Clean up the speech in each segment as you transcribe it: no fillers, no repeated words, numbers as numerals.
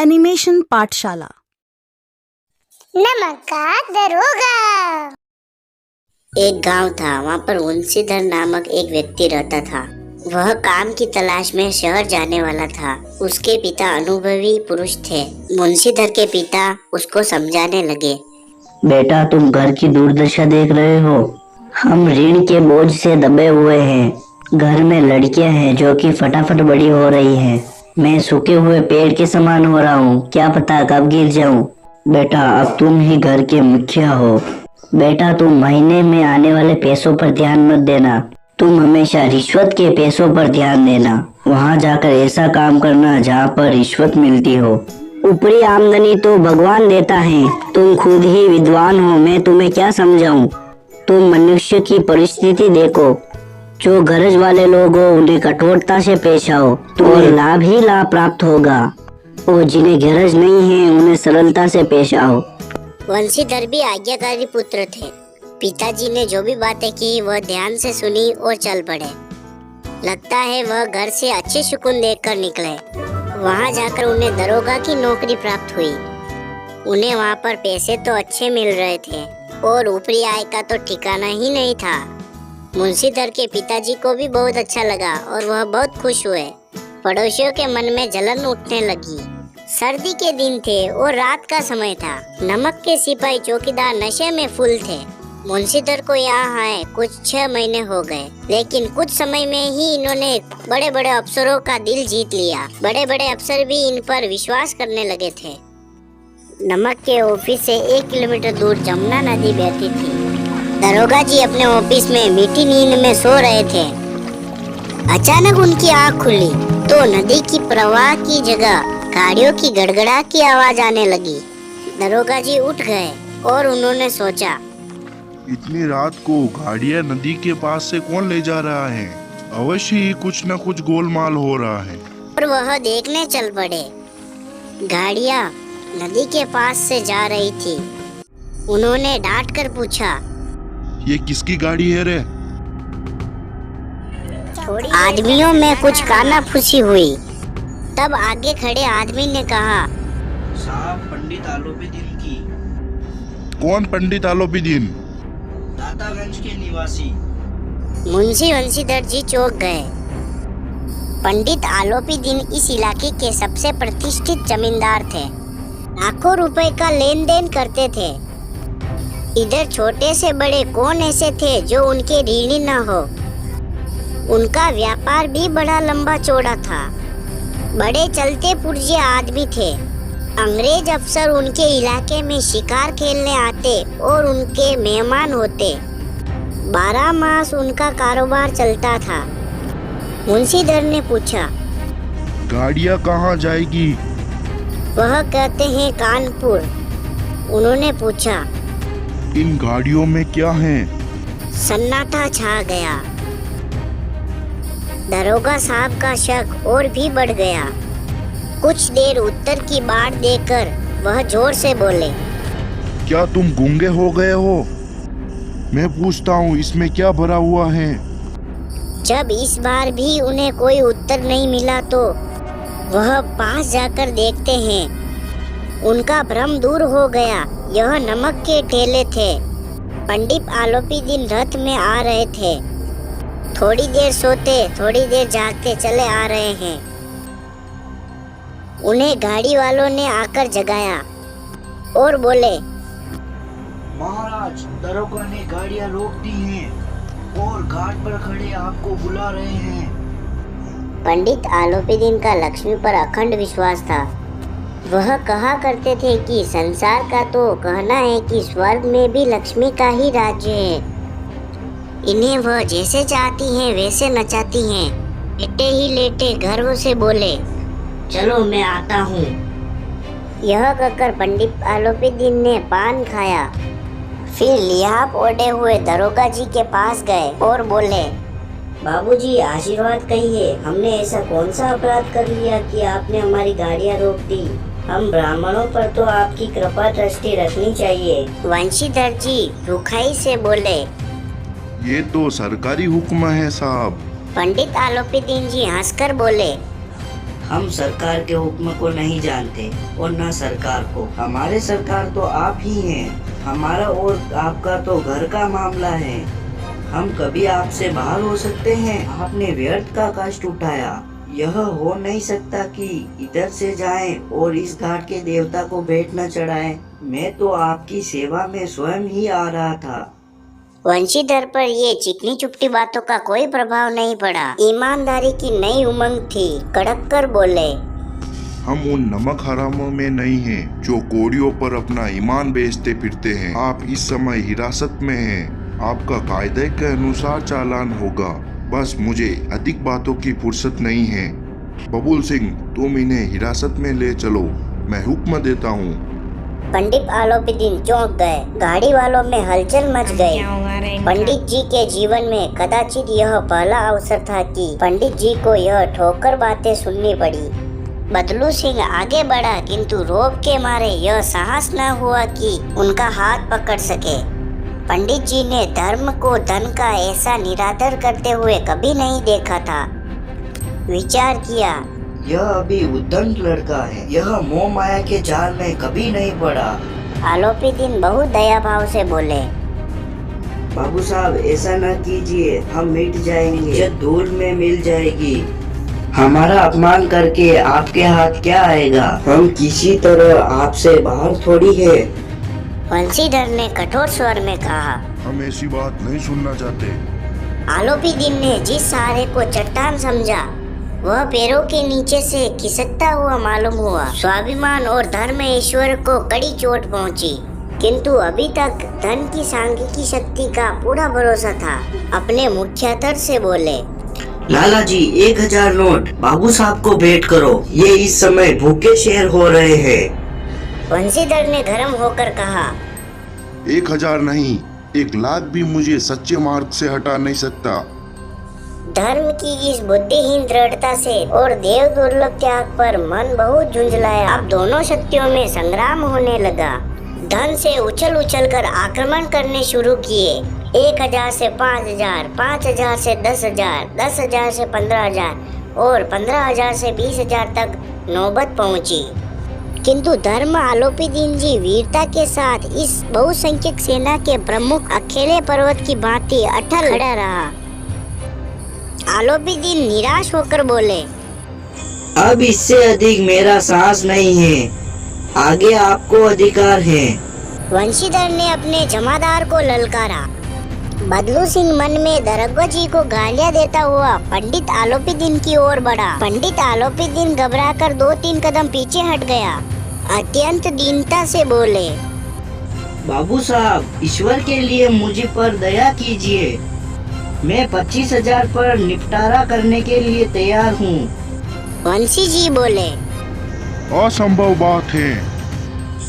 Animation पाठशाला। नमक का दरोगा। एक गांव था। वहाँ पर मुंशीधर नामक एक व्यक्ति रहता था। वह काम की तलाश में शहर जाने वाला था। उसके पिता अनुभवी पुरुष थे। मुंशीधर के पिता उसको समझाने लगे, बेटा, तुम घर की दुर्दशा देख रहे हो। हम ऋण के बोझ से दबे हुए हैं। घर में लड़कियां हैं जो कि फटाफट बड़ी हो रही हैं। मैं सूखे हुए पेड़ के समान हो रहा हूँ, क्या पता कब गिर जाऊँ। बेटा, अब तुम ही घर के मुखिया हो। बेटा, तुम महीने में आने वाले पैसों पर ध्यान मत देना। तुम हमेशा रिश्वत के पैसों पर ध्यान देना। वहाँ जाकर ऐसा काम करना जहाँ पर रिश्वत मिलती हो। ऊपरी आमदनी तो भगवान देता है। तुम खुद ही विद्वान हो, मैं तुम्हें क्या समझाऊं। तुम मनुष्य की परिस्थिति देखो। जो गरज वाले लोग हो उन्हें कठोरता से पेश आओ तो लाभ ही लाभ प्राप्त होगा, और जिन्हें गरज नहीं है उन्हें सरलता से पेश आओ। वंशीधर भी आज्ञाकारी पुत्र थे। पिताजी ने जो भी बातें की वह ध्यान से सुनी और चल पड़े। लगता है वह घर से अच्छे सुकून देखकर निकले। वहाँ जाकर उन्हें दरोगा की नौकरी प्राप्त हुई। उन्हें वहाँ पर पैसे तो अच्छे मिल रहे थे और ऊपरी आय का तो ठिकाना ही नहीं था। मुंशीधर के पिताजी को भी बहुत अच्छा लगा और वह बहुत खुश हुए। पड़ोसियों के मन में जलन उठने लगी। सर्दी के दिन थे और रात का समय था। नमक के सिपाही चौकीदार नशे में फुल थे। मुंशीधर को यहाँ आए कुछ 6 महीने हो गए, लेकिन कुछ समय में ही इन्होंने बड़े बड़े अफसरों का दिल जीत लिया। बड़े बड़े अफसर भी इन पर विश्वास करने लगे थे। नमक के ऑफिस से 1 किलोमीटर दूर जमुना नदी बहती थी। दरोगा जी अपने ऑफिस में मीठी नींद में सो रहे थे। अचानक उनकी आँख खुली तो नदी की प्रवाह की जगह गाड़ियों की गड़गड़ा की आवाज आने लगी। दरोगा जी उठ गए और उन्होंने सोचा, इतनी रात को गाड़ियां नदी के पास से कौन ले जा रहा है? अवश्य ही कुछ न कुछ गोलमाल हो रहा है। और वह देखने चल पड़े। गाड़ियां नदी के पास से जा रही थी। उन्होंने डांट कर पूछा, ये किसकी गाड़ी है रे? आदमियों में कुछ कानाफूसी हुई। तब आगे खड़े आदमी ने कहा, साहब, पंडित आलोपीदीन की। कौन पंडित आलोपीदीन? दातागंज के निवासी। मुंशी वंशीधर जी चौंक गए। पंडित आलोपीदीन इस इलाके के सबसे प्रतिष्ठित जमींदार थे। लाखों रुपए का लेन देन करते थे। इधर छोटे से बड़े कौन ऐसे थे जो उनके ऋणी न हो। उनका व्यापार भी बड़ा लंबा चौड़ा था। बड़े चलते पुर्जे आदमी थे। अंग्रेज अफसर उनके इलाके में शिकार खेलने आते और उनके मेहमान होते। 12 मास उनका कारोबार चलता था। मुंशीधर ने पूछा, गाड़ियां कहाँ जाएगी? वह कहते हैं कानपुर। उन्होंने पूछा, इन गाड़ियों में क्या है? सन्नाटा छा गया। दरोगा साहब का शक और भी बढ़ गया। कुछ देर उत्तर की बाट देकर वह जोर से बोले, क्या तुम गूंगे हो गए हो? मैं पूछता हूँ, इसमें क्या भरा हुआ है? जब इस बार भी उन्हें कोई उत्तर नहीं मिला तो वह पास जाकर देखते हैं। उनका भ्रम दूर हो गया। यह नमक के ठेले थे। पंडित आलोपीदीन रथ में आ रहे थे। थोड़ी देर सोते थोड़ी देर जागते चले आ रहे हैं। उन्हें गाड़ी वालों ने आकर जगाया और बोले, महाराज, दरोगा ने गाड़ियां रोक दी हैं और घाट पर खड़े आपको बुला रहे हैं। पंडित आलोपीदीन का लक्ष्मी पर अखंड विश्वास था। वह कहा करते थे कि संसार का तो कहना है कि स्वर्ग में भी लक्ष्मी का ही राज्य है। इन्हें वह जैसे चाहती हैं वैसे नचाती हैं। लेटे ही लेटे गर्व से बोले, चलो मैं आता हूँ। यह कहकर पंडित आलोपीदीन ने पान खाया। फिर लिहाफ ओढ़े हुए दरोगा जी के पास गए और बोले, बाबूजी, आशीर्वाद कहिए। हमने ऐसा कौन सा अपराध कर लिया कि आपने हमारी गाड़ियाँ रोक दी? हम ब्राह्मणों पर तो आपकी कृपा दृष्टि रखनी चाहिए। वंशीधर जी रुखाई से बोले, ये तो सरकारी हुक्म है साहब। पंडित आलोपीदीन जी हंसकर बोले, हम सरकार के हुक्म को नहीं जानते और न सरकार को। हमारे सरकार तो आप ही हैं। हमारा और आपका तो घर का मामला है। हम कभी आपसे बाहर हो सकते हैं। आपने व्यर्थ का कष्ट उठाया। यह हो नहीं सकता कि इधर से जाएं और इस घाट के देवता को भेंट न चढ़ाएं। मैं तो आपकी सेवा में स्वयं ही आ रहा था। वंशीधर पर ये चिकनी चुपटी बातों का कोई प्रभाव नहीं पड़ा। ईमानदारी की नई उमंग थी। कड़क कर बोले, हम उन नमक हरामों में नहीं हैं जो कोड़ियों पर अपना ईमान बेचते फिरते हैं। आप इस समय हिरासत में हैं। आपका कायदे के अनुसार चालान होगा। बस मुझे अधिक बातों की फुर्सत नहीं है। बबुल सिंह, तुम इन्हें हिरासत में ले चलो। मैं हुक्म देता हूँ। पंडित आलोपीदीन चौंक गए। गाड़ी वालों में हलचल मच गई। पंडित जी के जीवन में कदाचित यह पहला अवसर था कि पंडित जी को यह ठोकर बातें सुननी पड़ी। बदलू सिंह आगे बढ़ा, किंतु रोब के मारे यह साहस न हुआ कि उनका हाथ पकड़ सके। पंडित जी ने धर्म को धन का ऐसा निरादर करते हुए कभी नहीं देखा था। विचार किया, यह अभी उद्दंड लड़का है। यह मोह माया के जाल में कभी नहीं पड़ा। आलोपीदीन बहुत दया भाव से बोले, बाबू साहब, ऐसा न कीजिए। हम मिट जाएंगे। इज्जत धूल में मिल जाएगी। हमारा अपमान करके आपके हाथ क्या आएगा? हम किसी तरह आपसे बाहर थोड़ी है। वंशीधर ने कठोर स्वर में कहा। हम ऐसी बात नहीं सुनना चाहते। आलोपीदीन ने जिस सहारे को चट्टान समझा वह पैरों के नीचे से खिसकता हुआ मालूम हुआ। स्वाभिमान और धर्म ईश्वर को कड़ी चोट पहुंची, किंतु अभी तक धन की सांख्यिकी शक्ति का पूरा भरोसा था। अपने मुख्यतर से बोले, लाला जी, 1000 नोट बाबू साहब को भेंट करो। ये इस समय भूखे शेर हो रहे हैं। वंशीधर ने गरम होकर कहा, 1000 नहीं, 1,00,000 भी मुझे सच्चे मार्ग से हटा नहीं सकता। धर्म की इस बुद्धिहीन दृढ़ता से और देव दुर्लभ त्याग पर मन बहुत झुंझलाया। अब दोनों शक्तियों में संग्राम होने लगा। धन से उछल उछल कर आक्रमण करने शुरू किए। 1000 से 5000, 5000 से 10,000, 10,000 से 15,000 और 15,000 से 20,000 तक नौबत पहुंची। किंतु धर्म आलोपीदीन जी वीरता के साथ इस बहुसंख्यक सेना के प्रमुख अकेले पर्वत की भांति अटल खड़ा रहा। आलोपीदीन निराश होकर बोले, अब इससे अधिक मेरा साहस नहीं है। आगे आपको अधिकार है। वंशीधर ने अपने जमादार को ललकारा। बदलू सिंह मन में दरगो जी को गालियां देता हुआ पंडित आलोपीदीन की ओर बढ़ा। पंडित आलोपीदीन घबराकर 2-3 कदम पीछे हट गया। अत्यंत दीनता से बोले, बाबू साहब, ईश्वर के लिए मुझ पर दया कीजिए। मैं 25,000 पर निपटारा करने के लिए तैयार हूँ। वंशी जी बोले, असंभव बात है।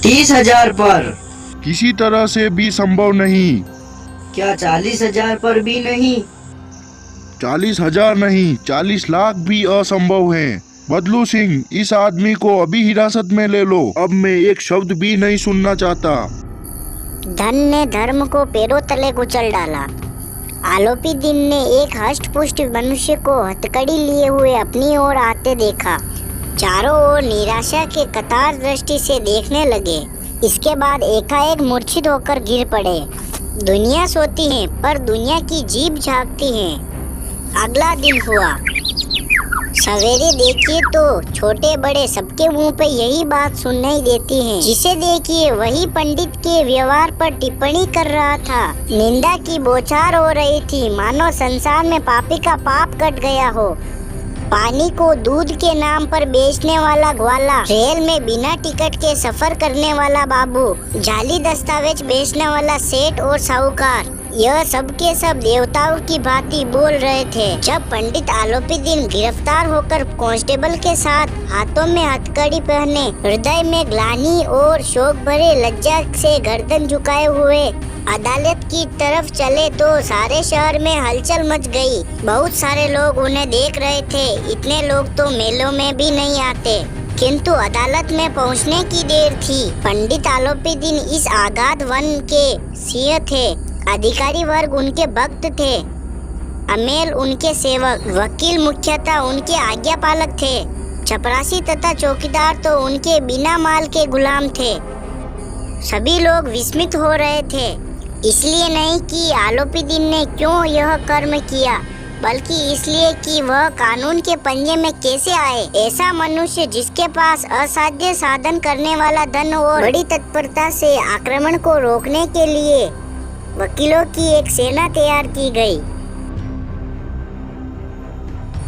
30,000 पर? किसी तरह से भी संभव नहीं। क्या 40,000 पर भी नहीं? 40,000 नहीं, 40 लाख भी असंभव है। बदलू सिंह, इस आदमी को अभी हिरासत में ले लो। अब मैं एक शब्द भी नहीं सुनना चाहता। धन ने धर्म को पैरों तले कुचल डाला। आलोपीदीन ने एक हष्ट-पुष्ट मनुष्य को हथकड़ी लिए हुए अपनी ओर आते देखा। चारों ओर निराशा के कतार दृष्टि से देखने लगे। इसके बाद एकाएक मूर्छित होकर गिर पड़े। दुनिया सोती है पर दुनिया की जीभ झांकती है। अगला दिन हुआ। सवेरे देखिए तो छोटे बड़े सबके मुंह पे यही बात सुनने देती है। जिसे देखिए वही पंडित के व्यवहार पर टिप्पणी कर रहा था। निंदा की बौछार हो रही थी, मानो संसार में पापी का पाप कट गया हो। पानी को दूध के नाम पर बेचने वाला ग्वाला, रेल में बिना टिकट के सफर करने वाला बाबू, जाली दस्तावेज बेचने वाला सेठ और साहूकार, यह सब के सब देवताओं की भांति बोल रहे थे। जब पंडित आलोपीदीन गिरफ्तार होकर कांस्टेबल के साथ हाथों में हथकड़ी पहने, हृदय में ग्लानि और शोक भरे लज्जा से गर्दन झुकाए हुए अदालत की तरफ चले तो सारे शहर में हलचल मच गई। बहुत सारे लोग उन्हें देख रहे थे। इतने लोग तो मेलों में भी नहीं आते, किंतु अदालत में पहुंचने की देर थी। पंडित आलोपीदीन इस आगाध वन के सिंह थे। अधिकारी वर्ग उनके भक्त थे, अमेल उनके सेवक, वकील मुख्यतः उनके आज्ञापालक थे। चपरासी तथा चौकीदार तो उनके बिना माल के गुलाम थे। सभी लोग विस्मित हो रहे थे, इसलिए नहीं कि आलोपीदीन ने क्यों यह कर्म किया, बल्कि इसलिए कि वह कानून के पंजे में कैसे आए। ऐसा मनुष्य जिसके पास असाध्य साधन करने वाला धन और बड़ी तत्परता से आक्रमण को रोकने के लिए वकीलों की एक सेना तैयार की गई।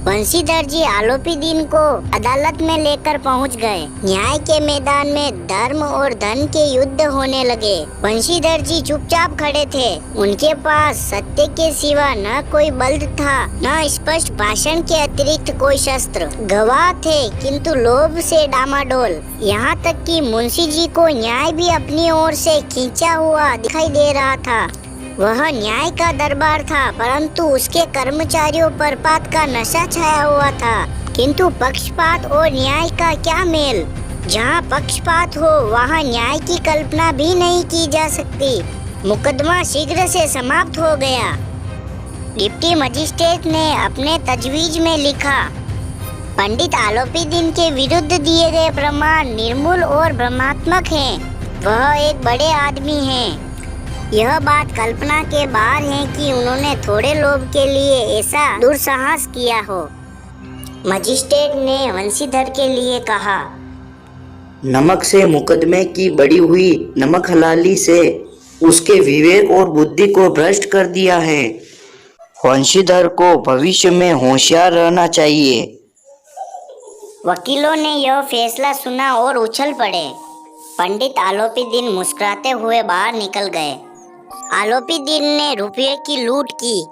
बंशीधर जी आलोपीदीन को अदालत में लेकर पहुंच गए। न्याय के मैदान में धर्म और धन के युद्ध होने लगे। बंशीधर जी चुपचाप खड़े थे। उनके पास सत्य के सिवा न कोई बल था, न स्पष्ट भाषण के अतिरिक्त कोई शस्त्र। गवाह थे किंतु लोभ से डामाडोल। यहाँ तक कि मुंशी जी को न्याय भी अपनी ओर से खींचा हुआ दिखाई दे रहा था। वह न्याय का दरबार था, परंतु उसके कर्मचारियों पर पात का नशा छाया हुआ था। किंतु पक्षपात और न्याय का क्या मेल। जहाँ पक्षपात हो वहाँ न्याय की कल्पना भी नहीं की जा सकती। मुकदमा शीघ्र से समाप्त हो गया। डिप्टी मजिस्ट्रेट ने अपने तजवीज में लिखा, पंडित आलोपीदीन के विरुद्ध दिए गए प्रमाण निर्मूल और भ्रमात्मक हैं। वह एक बड़े आदमी हैं। यह बात कल्पना के बाहर है कि उन्होंने थोड़े लोभ के लिए ऐसा दुस्साहस किया हो। मजिस्ट्रेट ने वंशीधर के लिए कहा, नमक से मुकदमे की बढ़ी हुई नमक हलाली से उसके विवेक और बुद्धि को भ्रष्ट कर दिया है। वंशीधर को भविष्य में होशियार रहना चाहिए। वकीलों ने यह फैसला सुना और उछल पड़े। पंडित आलोपीदीन मुस्कुराते हुए बाहर निकल गए। आलोपीदीन ने रुपये की लूट की।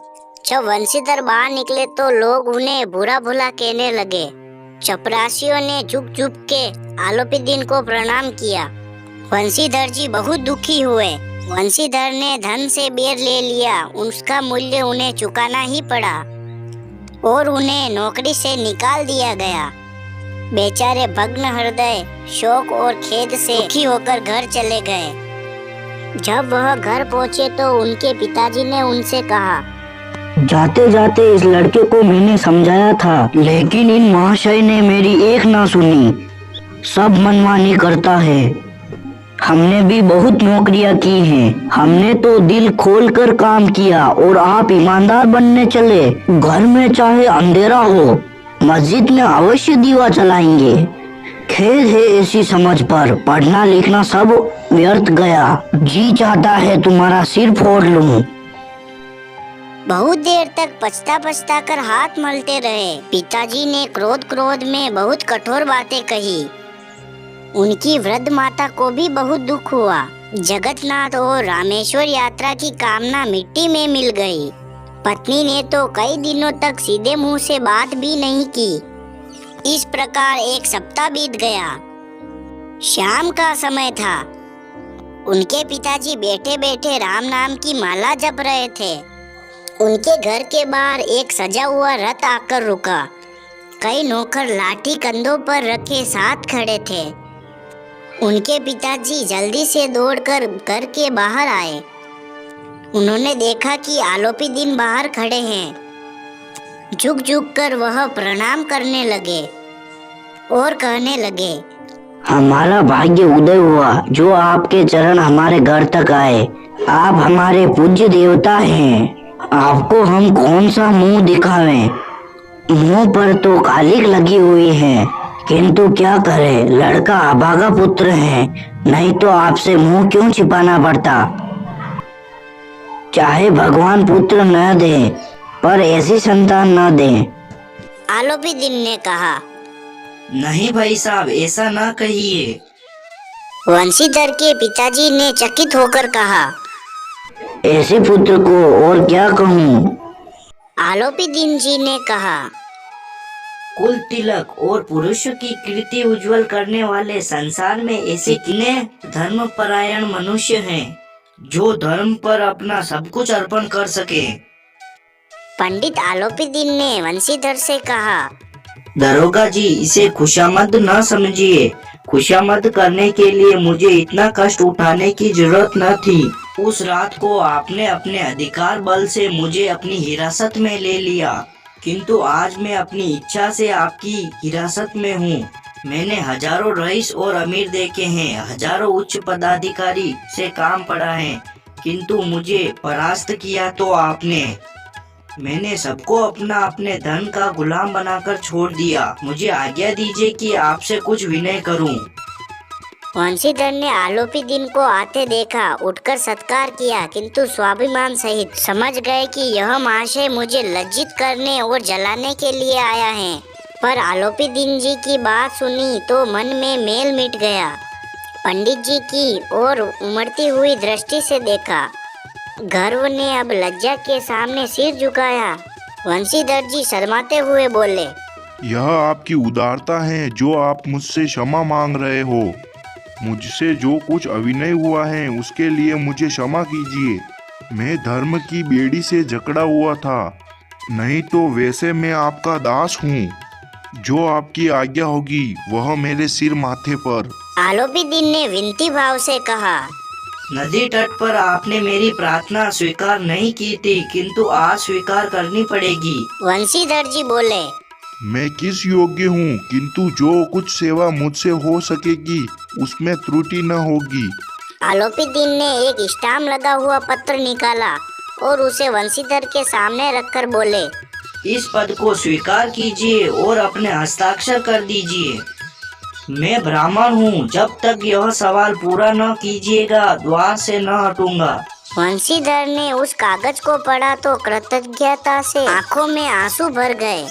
जब वंशीधर बाहर निकले तो लोग उन्हें बुरा भला कहने लगे। चपरासियों ने झुक झुक के आलोपीदीन को प्रणाम किया। वंशीधर जी बहुत दुखी हुए। वंशीधर ने धन से बैर ले लिया, उसका मूल्य उन्हें चुकाना ही पड़ा और उन्हें नौकरी से निकाल दिया गया। बेचारे भग्न हृदय, शोक और खेद से दुखी होकर घर चले गए। जब वह घर पहुंचे तो उनके पिताजी ने उनसे कहा, जाते जाते इस लड़के को मैंने समझाया था, लेकिन इन महाशय ने मेरी एक ना सुनी। सब मनमानी करता है। हमने भी बहुत नौकरियां की हैं। हमने तो दिल खोलकर काम किया और आप ईमानदार बनने चले। घर में चाहे अंधेरा हो, मस्जिद में अवश्य दीवा जलाएंगे। खेद है ऐसी समझ पर। पढ़ना लिखना सब व्यर्थ गया। जी चाहता है तुम्हारा सिर फोड़ लूं। बहुत देर तक पछता पछता कर हाथ मलते रहे। पिताजी ने क्रोध में बहुत कठोर बातें कही। उनकी वृद्ध माता को भी बहुत दुख हुआ। जगन्नाथ और रामेश्वर यात्रा की कामना मिट्टी में मिल गई। पत्नी ने तो कई दिनों तक सीधे मुंह से बात भी नहीं की। इस प्रकार एक सप्ताह बीत गया। शाम का समय था। उनके पिताजी बैठे बैठे राम नाम की माला जप रहे थे। उनके घर के बाहर एक सजा हुआ रथ आकर रुका। कई नौकर लाठी कंधों पर रखे साथ खड़े थे। उनके पिताजी जल्दी से दौड़कर घर के बाहर आए। उन्होंने देखा कि आलोपीदीन बाहर खड़े हैं। झुक झुक कर वह प्रणाम करने लगे और कहने लगे, हमारा भाग्य उदय हुआ जो आपके चरण हमारे घर तक आए। आप हमारे पूज्य देवता हैं। आपको हम कौन सा मुंह दिखावें। मुंह पर तो कालिक लगी हुई है, किंतु क्या करें, लड़का अभागा पुत्र है, नहीं तो आपसे मुंह क्यों छिपाना पड़ता। चाहे भगवान पुत्र न दे, पर ऐसी संतान न दे। आलोपीदीन ने कहा, नहीं भाई साहब, ऐसा ना कहिए। वंशीधर के पिताजी ने चकित होकर कहा, ऐसे पुत्र को और क्या कहूँ। आलोपीदीन जी ने कहा, कुल तिलक और पुरुष की कीर्ति उज्जवल करने वाले संसार में ऐसे कितने धर्मपरायण मनुष्य हैं जो धर्म पर अपना सब कुछ अर्पण कर सके। पंडित आलोपीदीन ने वंशीधर से कहा, दरोगा जी, इसे खुशामद न समझिए। खुशामद करने के लिए मुझे इतना कष्ट उठाने की जरूरत न थी। उस रात को आपने अपने अधिकार बल से मुझे अपनी हिरासत में ले लिया। किंतु आज मैं अपनी इच्छा से आपकी हिरासत में हूँ। मैंने हजारों रईस और अमीर देखे हैं, हजारों उच्च पदाधिकारी से काम पड़ा है, किंतु मुझे परास्त किया तो आपने। मैंने सबको अपने धन का गुलाम बनाकर छोड़ दिया। मुझे आज्ञा दीजिए कि आपसे कुछ विनय करूं। वंशीधर ने आलोपी दिन को आते देखा, उठकर सत्कार किया, किंतु स्वाभिमान सहित समझ गए कि यह महाशय मुझे लज्जित करने और जलाने के लिए आया है। पर आलोपी दिन जी की बात सुनी तो मन में मेल मिट गया। पंडित जी की ओर उमड़ती हुई दृष्टि से देखा। गर्व ने अब लज्जा के सामने सिर झुकाया। वंशीधर जी शर्माते हुए बोले, यह आपकी उदारता है जो आप मुझसे क्षमा मांग रहे हो। मुझसे जो कुछ अविनय हुआ है उसके लिए मुझे क्षमा कीजिए। मैं धर्म की बेड़ी से जकड़ा हुआ था, नहीं तो वैसे मैं आपका दास हूँ। जो आपकी आज्ञा होगी वह मेरे सिर माथे पर। आलोपी दिन ने विनती भाव से कहा, नदी तट पर आपने मेरी प्रार्थना स्वीकार नहीं की थी, किंतु आज स्वीकार करनी पड़ेगी। वंशीधर जी बोले, मैं किस योग्य हूँ, किंतु जो कुछ सेवा मुझसे हो सकेगी उसमें त्रुटि न होगी। आलोपी दिन ने एक स्टाम्प लगा हुआ पत्र निकाला और उसे वंशीधर के सामने रखकर बोले, इस पद को स्वीकार कीजिए और अपने हस्ताक्षर कर दीजिए। मैं ब्राह्मण हूँ, जब तक यह सवाल पूरा न कीजिएगा द्वार से न हटूंगा। वंशीधर ने उस कागज को पढ़ा तो कृतज्ञता से आंखों में आंसू भर गए।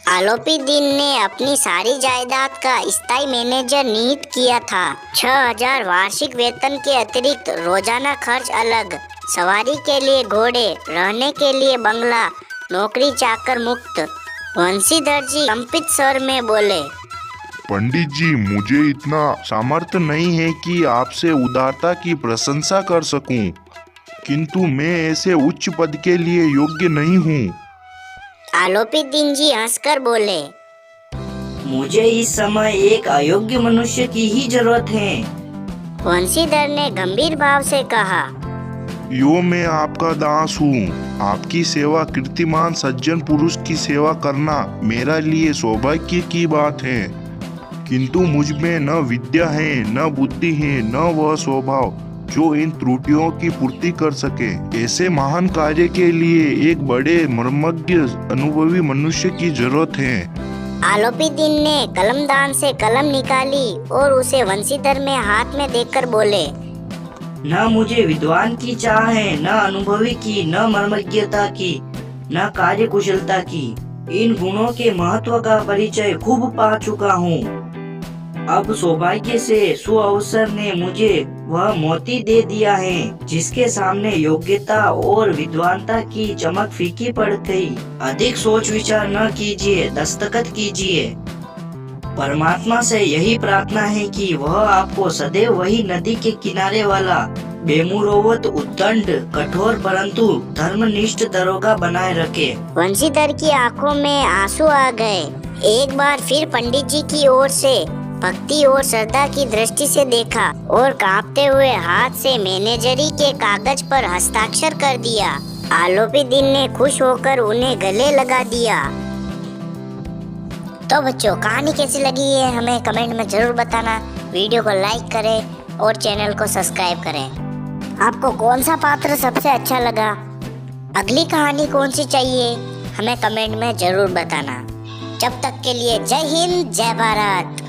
आलोपी दिन ने अपनी सारी जायदाद का स्थायी मैनेजर नियुक्त किया था। 6000 वार्षिक वेतन के अतिरिक्त रोजाना खर्च अलग, सवारी के लिए घोड़े, रहने के लिए बंगला, नौकरी चाकर मुक्त। वंशीधर जी कंपित स्वर में बोले, पंडित जी, मुझे इतना सामर्थ्य नहीं है कि आपसे उदारता की प्रशंसा कर सकूं, किंतु मैं ऐसे उच्च पद के लिए योग्य नहीं हूँ। आलोपी दिन जी हंसकर बोले, मुझे इस समय एक अयोग्य मनुष्य की ही जरूरत है। वंशीधर ने गंभीर भाव से कहा, यो मैं आपका दास हूँ। आपकी सेवा कीर्तिमान सज्जन पुरुष की सेवा करना मेरा लिए सौभाग्य की बात है, किंतु मुझ में न विद्या है, न बुद्धि है, न वह स्वभाव जो इन त्रुटियों की पूर्ति कर सके। ऐसे महान कार्य के लिए एक बड़े मर्मज्ञ अनुभवी मनुष्य की जरूरत है। आलोपी दिन ने कलमदान से कलम निकाली और उसे वंशीधर में हाथ में देकर बोले, न मुझे विद्वान की चाह है, न अनुभवी की, न मर्मज्ञता की, न कार्य कुशलता की। इन गुणों के महत्व का परिचय खूब पा चुका हूँ। अब सौभाग्य से सुअवसर ने मुझे वह मोती दे दिया है जिसके सामने योग्यता और विद्वानता की चमक फीकी पड़ गई। अधिक सोच विचार न कीजिए, दस्तखत कीजिए। परमात्मा से यही प्रार्थना है कि वह आपको सदैव वही नदी के किनारे वाला बेमुरौवत, उद्दंड, कठोर परंतु धर्मनिष्ठ दरोगा बनाए रखे। वंशीधर की आंखों में आंसू आ गए। एक बार फिर पंडित जी की ओर से भक्ति और श्रद्धा की दृष्टि से देखा और कांपते हुए हाथ से मैनेजरी के कागज पर हस्ताक्षर कर दिया। आलोपी दिन ने खुश होकर उन्हें गले लगा दिया। तो बच्चों, कहानी कैसी लगी है हमें कमेंट में जरूर बताना। वीडियो को लाइक करें और चैनल को सब्सक्राइब करें। आपको कौन सा पात्र सबसे अच्छा लगा, अगली कहानी कौन सी चाहिए, हमें कमेंट में जरूर बताना। जब तक के लिए जय हिंद, जय भारत।